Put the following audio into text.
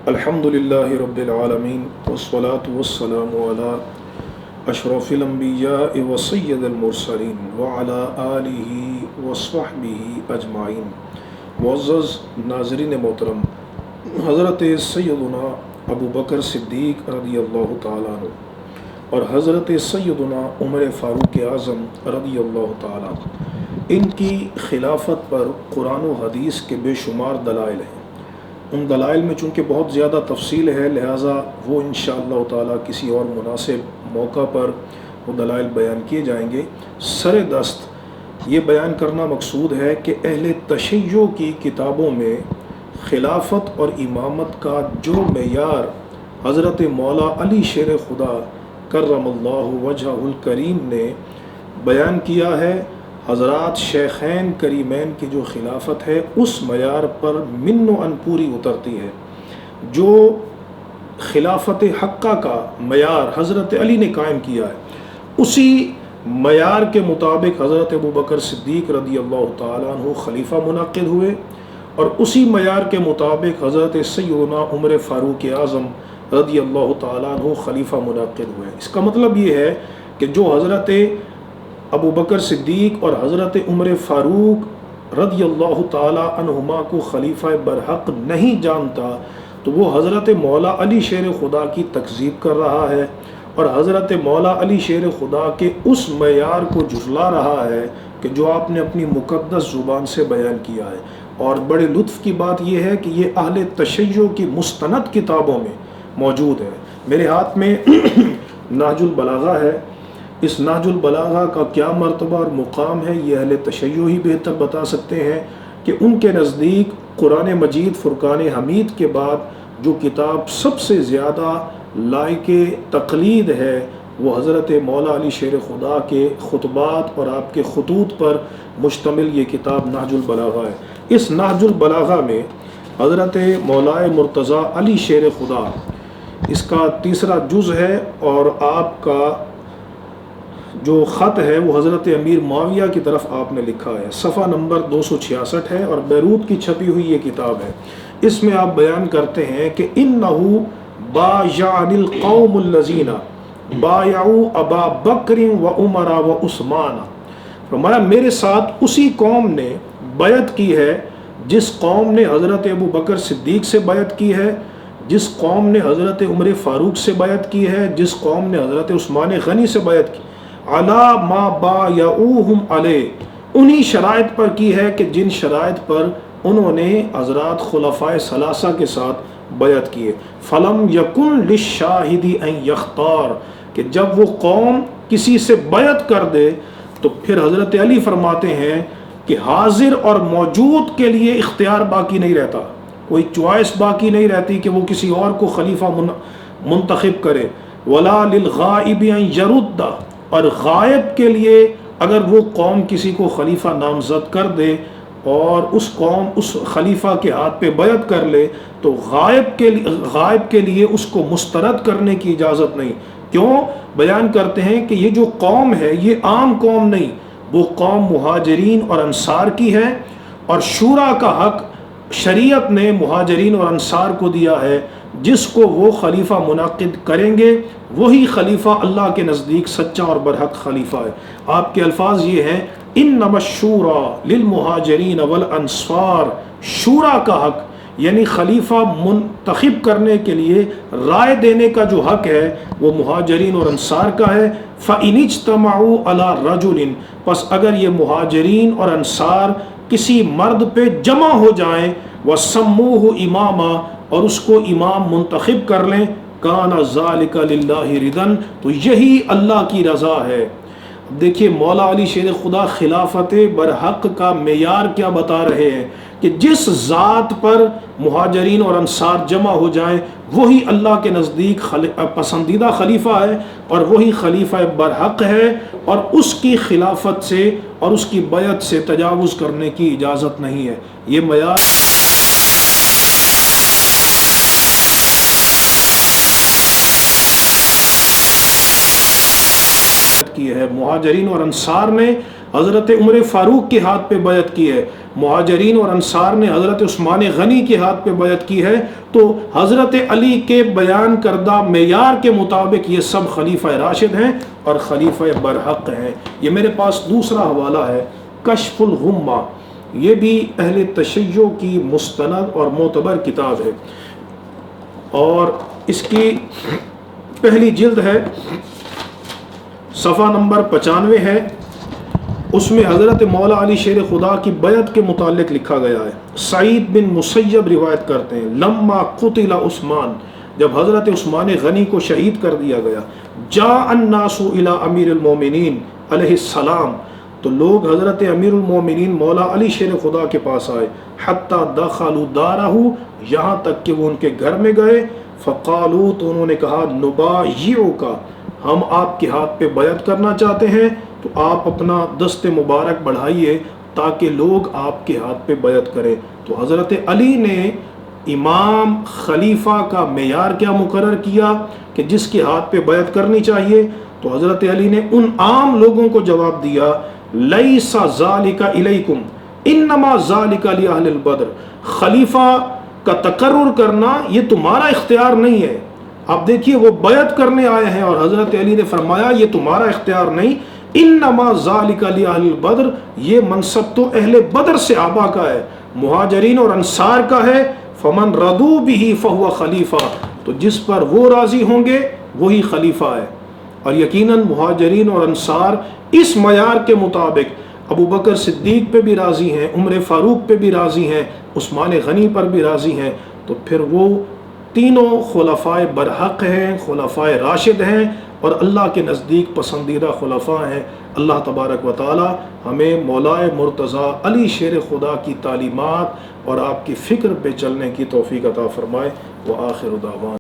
الحمدللہ رب العالمین والصلاة والسلام علی اشرف الانبیاء وسید المرسلین وعلی آلہ وصحبہ اجمعین۔ معزز ناظرین محترم، حضرت سیدنا ابو بکر صدیق رضی اللہ تعالیٰ عنہ اور حضرت سیدنا عمر فاروق اعظم رضی اللہ تعالیٰ عنہ، ان کی خلافت پر قرآن و حدیث کے بے شمار دلائل ہیں۔ ان دلائل میں چونکہ بہت زیادہ تفصیل ہے، لہٰذا وہ انشاءاللہ تعالیٰ کسی اور مناسب موقع پر وہ دلائل بیان کیے جائیں گے۔ سر دست یہ بیان کرنا مقصود ہے کہ اہل تشیع کی کتابوں میں خلافت اور امامت کا جو معیار حضرت مولا علی شیر خدا کرم اللہ وجہہ الکریم نے بیان کیا ہے، حضرات شیخین کریمین کی جو خلافت ہے اس معیار پر من و ان پوری اترتی ہے۔ جو خلافت حقہ کا معیار حضرت علی نے قائم کیا ہے، اسی معیار کے مطابق حضرت ابو بکر صدیق رضی اللہ تعالیٰ عنہ خلیفہ منعقد ہوئے، اور اسی معیار کے مطابق حضرت سیدنا عمر فاروق اعظم رضی اللہ تعالیٰ عنہ خلیفہ منعقد ہوئے۔ اس کا مطلب یہ ہے کہ جو حضرت ابو بکر صدیق اور حضرت عمر فاروق رضی اللہ تعالیٰ عنہما کو خلیفہ برحق نہیں جانتا تو وہ حضرت مولا علی شیر خدا کی تکذیب کر رہا ہے، اور حضرت مولا علی شیر خدا کے اس معیار کو جھٹلا رہا ہے کہ جو آپ نے اپنی مقدس زبان سے بیان کیا ہے۔ اور بڑے لطف کی بات یہ ہے کہ یہ اہل تشیع کی مستند کتابوں میں موجود ہے۔ میرے ہاتھ میں نہج البلاغہ ہے۔ اس نہج البلاغہ کا کیا مرتبہ اور مقام ہے یہ اہل تشیع ہی بہتر بتا سکتے ہیں کہ ان کے نزدیک قرآن مجید فرقان حمید کے بعد جو کتاب سب سے زیادہ لائق تقلید ہے وہ حضرت مولا علی شیر خدا کے خطبات اور آپ کے خطوط پر مشتمل یہ کتاب نہج البلاغہ ہے۔ اس نہج البلاغہ میں حضرت مولا مرتضیٰ علی شیر خدا، اس کا تیسرا جز ہے، اور آپ کا جو خط ہے وہ حضرت امیر معاویہ کی طرف آپ نے لکھا ہے، صفحہ نمبر 266 ہے، اور بیروت کی چھپی ہوئی یہ کتاب ہے۔ اس میں آپ بیان کرتے ہیں کہ اِنَّهُ بَایَعَنِ الْقَوْمُ الَّذِينَ بَایَعُوا أَبَا بَکْرٍ وَعُمَرَ وَعُثْمَانَ، فرمایا میرے ساتھ اسی قوم نے بیعت کی ہے جس قوم نے حضرت ابو بکر صدیق سے بیعت کی ہے، جس قوم نے حضرت عمر فاروق سے بیعت کی ہے، جس قوم نے حضرت عثمان غنی سے بیعت کی، عَلَى مَا بَایَعُوهُمْ عَلَیْهِ، انہی شرائط پر کی ہے کہ جن شرائط پر انہوں نے حضرات خلفائے ثلاثہ کے ساتھ بیعت کی ہے۔ فَلَمْ يَكُنْ لِلشَّاهِدِ أَنْ يَخْتَارَ، کہ جب وہ قوم کسی سے بیعت کر دے تو پھر حضرت علی فرماتے ہیں کہ حاضر اور موجود کے لیے اختیار باقی نہیں رہتا، کوئی چوائس باقی نہیں رہتی کہ وہ کسی اور کو خلیفہ منتخب کرے۔ وَلَا لِلْغَائِبِ أَنْ يَرُدَّ، اور غائب کے لیے اگر وہ قوم کسی کو خلیفہ نامزد کر دے اور اس قوم اس خلیفہ کے ہاتھ پہ بیعت کر لے تو غائب کے لیے اس کو مسترد کرنے کی اجازت نہیں۔ کیوں؟ بیان کرتے ہیں کہ یہ جو قوم ہے یہ عام قوم نہیں، وہ قوم مہاجرین اور انصار کی ہے، اور شورا کا حق شریعت نے مہاجرین اور انصار کو دیا ہے، جس کو وہ خلیفہ منعقد کریں گے وہی خلیفہ اللہ کے نزدیک سچا اور برحق خلیفہ ہے۔ آپ کے الفاظ یہ ہیں انما الشورى للمہاجرین والانصار، شورا کا حق یعنی خلیفہ منتخب کرنے کے لیے رائے دینے کا جو حق ہے وہ مہاجرین اور انصار کا ہے۔ فَإِنِ اجْتَمَعُوا عَلَى رَجُلٍ، پس اگر یہ مہاجرین اور انصار کسی مرد پہ جمع ہو جائیں، وَسَمُّوهُ إِمَامًا، اور اس کو امام منتخب کر لیں، کَانَ ذَلِكَ لِلَّهِ رِضًا، تو یہی اللہ کی رضا ہے۔ دیکھیے مولا علی شیر خدا خلافت برحق کا معیار کیا بتا رہے ہیں کہ جس ذات پر مہاجرین اور انصار جمع ہو جائیں وہی اللہ کے نزدیک پسندیدہ خلیفہ ہے، اور وہی خلیفہ برحق ہے، اور اس کی خلافت سے اور اس کی بیعت سے تجاوز کرنے کی اجازت نہیں ہے۔ یہ معیار کی ہے۔ مہاجرین اور انصار نے حضرت عمر فاروق کے ہاتھ پہ بیعت کی ہے، مہاجرین اور انصار نے حضرت عثمان غنی کے ہاتھ پہ بیعت کی ہے، تو حضرت علی کے بیان کردہ معیار کے مطابق یہ سب خلیفہ راشد ہیں اور خلیفہ برحق ہیں۔ یہ میرے پاس دوسرا حوالہ ہے، کشف الغمہ، یہ بھی اہل تشیع کی مستند اور معتبر کتاب ہے، اور اس کی پہلی جلد ہے، صفحہ نمبر 95 ہے۔ اس میں حضرت مولا علی شیر خدا کی بیعت کے متعلق لکھا گیا ہے۔ سعید بن مسیب روایت کرتے ہیں، لما قتل عثمان، جب حضرت عثمان غنی کو شہید کر دیا گیا، جاء الناس الى امیر المومنین علیہ السلام، تو لوگ حضرت امیر المومنین مولا علی شیر خدا کے پاس آئے، حتی دخلوا دارہ، یہاں تک کہ وہ ان کے گھر میں گئے، فقالوا، تو انہوں نے کہا، نبایعک، ہم آپ کے ہاتھ پہ بیعت کرنا چاہتے ہیں، تو آپ اپنا دست مبارک بڑھائیے تاکہ لوگ آپ کے ہاتھ پہ بیعت کریں۔ تو حضرت علی نے امام خلیفہ کا معیار کیا مقرر کیا کہ جس کے ہاتھ پہ بیعت کرنی چاہیے؟ تو حضرت علی نے ان عام لوگوں کو جواب دیا، لیس ذالک الیکم انما ذالک لأہل البدر، خلیفہ کا تقرر کرنا یہ تمہارا اختیار نہیں ہے۔ آپ دیکھیے وہ بیعت کرنے آئے ہیں اور حضرت علی نے فرمایا یہ تمہارا اختیار نہیں، انما ذالک لأہل البدر، یہ منصب تو اہل بدر سے آبا کا ہے، مہاجرین اور انصار کا ہے، فمن رضوا بہ فہو خلیفہ، تو جس پر وہ راضی ہوں گے وہی خلیفہ ہے۔ اور یقیناً مہاجرین اور انصار اس معیار کے مطابق ابو بکر صدیق پہ بھی راضی ہیں، عمر فاروق پہ بھی راضی ہیں، عثمان غنی پر بھی راضی ہیں، تو پھر وہ تینوں خلفائے برحق ہیں، خلفائے راشد ہیں، اور اللہ کے نزدیک پسندیدہ خلفاء ہیں۔ اللہ تبارک و تعالی ہمیں مولائے مرتضیٰ علی شیر خدا کی تعلیمات اور آپ کی فکر پہ چلنے کی توفیق عطا فرمائے۔ وآخر دعوانا